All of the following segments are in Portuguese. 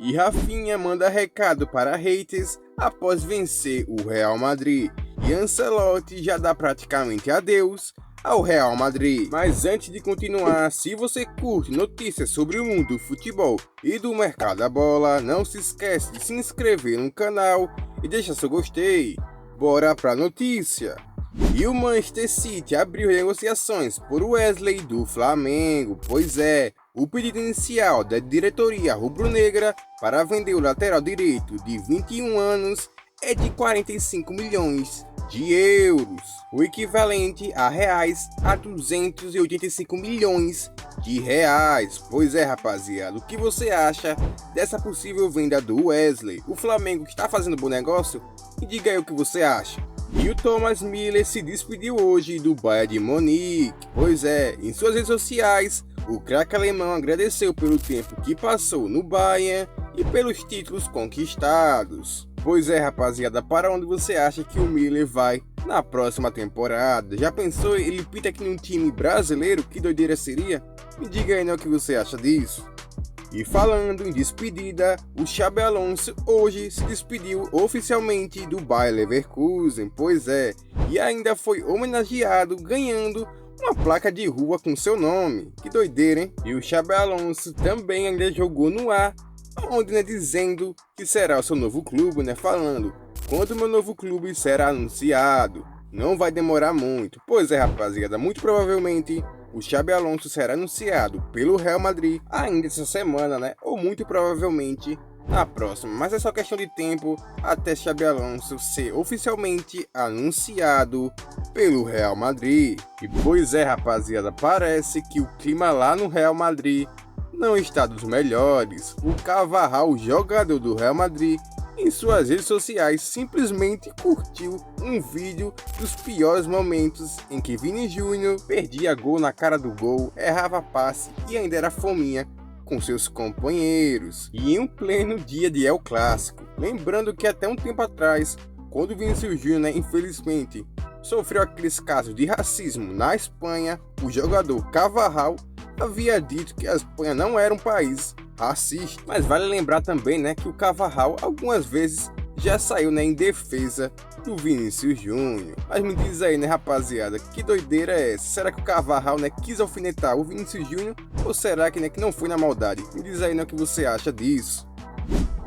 E Rafinha manda recado para haters após vencer o Real Madrid. E Ancelotti já dá praticamente adeus ao Real Madrid. Mas antes de continuar, se você curte notícias sobre o mundo do futebol e do mercado da bola, não se esquece de se inscrever no canal e deixar seu gostei. Bora pra notícia! E o Manchester City abriu negociações por Wesley do Flamengo. Pois é, o pedido inicial da diretoria rubro-negra para vender o lateral direito de 21 anos é de 45 milhões de euros, o equivalente a reais a 285 milhões de reais. Pois é, rapaziada, o que você acha dessa possível venda do Wesley? O Flamengo está fazendo bom negócio? E diga aí o que você acha. E o Thomas Müller se despediu hoje do Bayern de Munique. Pois é, em suas redes sociais, o craque alemão agradeceu pelo tempo que passou no Bayern e pelos títulos conquistados. Pois é, rapaziada, para onde você acha que o Müller vai na próxima temporada? Já pensou ele pinta aqui num time brasileiro? Que doideira seria? Me diga aí, né, o que você acha disso. E falando em despedida, o Xabi Alonso hoje se despediu oficialmente do Bayer Leverkusen. Pois é, e ainda foi homenageado ganhando uma placa de rua com seu nome. Que doideira, hein? E o Xabi Alonso também ainda jogou no ar, onde, né, dizendo que será o seu novo clube, né, falando: quando o meu novo clube será anunciado, não vai demorar muito. Pois é, rapaziada, muito provavelmente o Xabi Alonso será anunciado pelo Real Madrid ainda essa semana, né, ou muito provavelmente na próxima. Mas é só questão de tempo até Xabi Alonso ser oficialmente anunciado pelo Real Madrid. E pois é, rapaziada, parece que o clima lá no Real Madrid não está dos melhores. O Carvajal, jogador do Real Madrid, em suas redes sociais simplesmente curtiu um vídeo dos piores momentos em que Vini Júnior perdia gol na cara do gol, errava passe e ainda era fominha com seus companheiros. E em um pleno dia de El Clássico, lembrando que até um tempo atrás, quando Vinícius Júnior, né, infelizmente sofreu aqueles casos de racismo na Espanha, o jogador Carvajal havia dito que a Espanha não era um país racista. Mas vale lembrar também, né, que o Carvajal algumas vezes já saiu, né, em defesa do Vinícius Júnior. Mas me diz aí, né, rapaziada, que doideira é essa? Será que o Carvajal, né, quis alfinetar o Vinícius Júnior? Ou será que, né, que não foi na maldade? Me diz aí, né, o que você acha disso.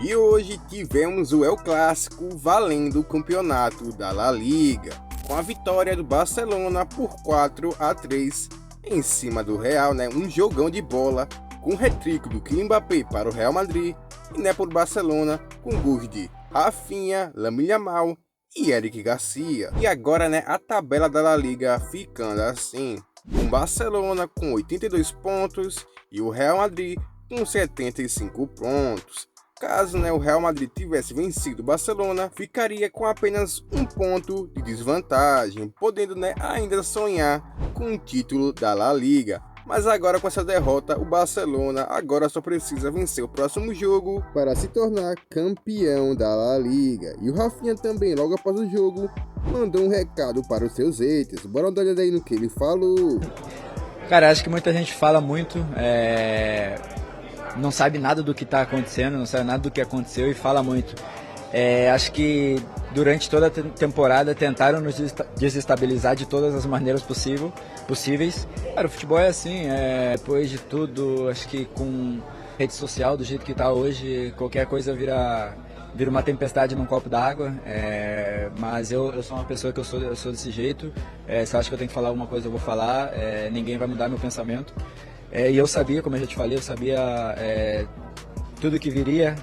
E hoje tivemos o El Clássico valendo o campeonato da La Liga, com a vitória do Barcelona por 4-3 em cima do Real, né? Um jogão de bola com o hat-trick do Kylian Mbappé para o Real Madrid e, né, por Barcelona com gols de Rafinha, Lamine Yamal e Eric Garcia. E agora, né, a tabela da La Liga ficando assim, com Barcelona com 82 pontos e o Real Madrid com 75 pontos. Caso, né, o Real Madrid tivesse vencido o Barcelona, ficaria com apenas um ponto de desvantagem, podendo, né, ainda sonhar com o título da La Liga. Mas agora, com essa derrota, o Barcelona agora só precisa vencer o próximo jogo para se tornar campeão da La Liga. E o Rafinha também, logo após o jogo, mandou um recado para os seus haters. Bora dar uma olhada aí no que ele falou. Cara, acho que muita gente fala muito, não sabe nada do que está acontecendo, não sabe nada do que aconteceu e fala muito. Acho que durante toda a temporada tentaram nos desestabilizar de todas as maneiras possíveis. Cara, o futebol é assim, depois de tudo, acho que com rede social do jeito que está hoje, qualquer coisa vira uma tempestade num copo d'água. Mas eu sou uma pessoa que eu sou desse jeito. Se eu acho que eu tenho que falar alguma coisa, eu vou falar. Ninguém vai mudar meu pensamento. E eu sabia, como eu já te falei, eu sabia tudo que viria,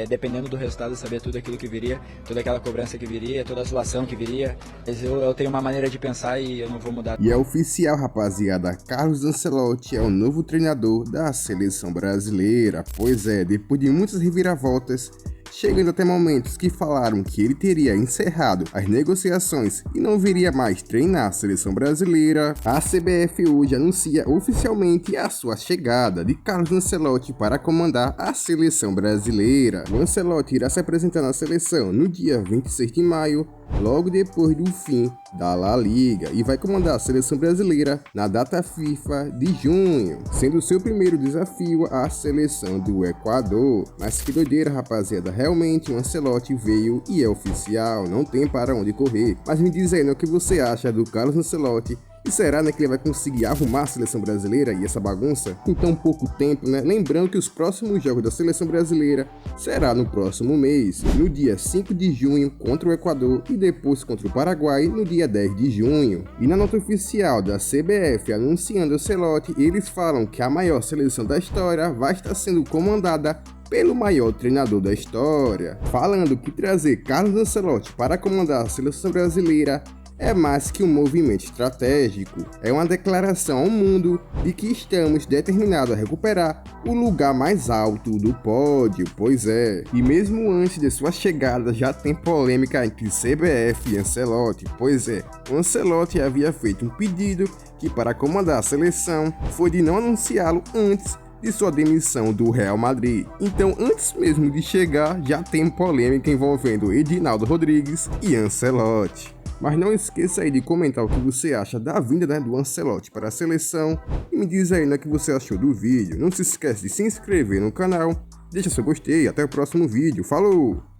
dependendo do resultado, eu sabia tudo aquilo que viria, toda aquela cobrança que viria, toda a zoação que viria. Mas eu tenho uma maneira de pensar e eu não vou mudar. E é oficial, rapaziada, Carlos Ancelotti é o novo treinador da seleção brasileira. Pois é, depois de muitas reviravoltas, chegando até momentos que falaram que ele teria encerrado as negociações e não viria mais treinar a seleção brasileira, a CBF hoje anuncia oficialmente a sua chegada de Carlos Ancelotti para comandar a seleção brasileira. O Ancelotti irá se apresentar na seleção no dia 26 de maio logo depois do fim da La Liga, e vai comandar a seleção brasileira na data FIFA de junho, sendo seu primeiro desafio a seleção do Equador. Mas que doideira, rapaziada, realmente o Ancelotti veio e é oficial, não tem para onde correr. Mas me diz aí, né, o que você acha do Carlos Ancelotti? E será, né, que ele vai conseguir arrumar a seleção brasileira e essa bagunça em tão pouco tempo, né? Lembrando que os próximos jogos da seleção brasileira será no próximo mês, no dia 5 de junho contra o Equador e depois contra o Paraguai no dia 10 de junho. E na nota oficial da CBF anunciando o Ancelotti, eles falam que a maior seleção da história vai estar sendo comandada pelo maior treinador da história, falando que trazer Carlos Ancelotti para comandar a seleção brasileira é mais que um movimento estratégico, é uma declaração ao mundo de que estamos determinados a recuperar o lugar mais alto do pódio, pois é. E mesmo antes de sua chegada já tem polêmica entre CBF e Ancelotti, pois é. O Ancelotti havia feito um pedido que, para comandar a seleção, foi de não anunciá-lo antes de sua demissão do Real Madrid. Então, antes mesmo de chegar, já tem polêmica envolvendo Edinaldo Rodrigues e Ancelotti. Mas não esqueça aí de comentar o que você acha da vinda, né, do Ancelotti para a seleção e me diz aí, né, o que você achou do vídeo. Não se esqueça de se inscrever no canal, deixa seu gostei, até o próximo vídeo, falou!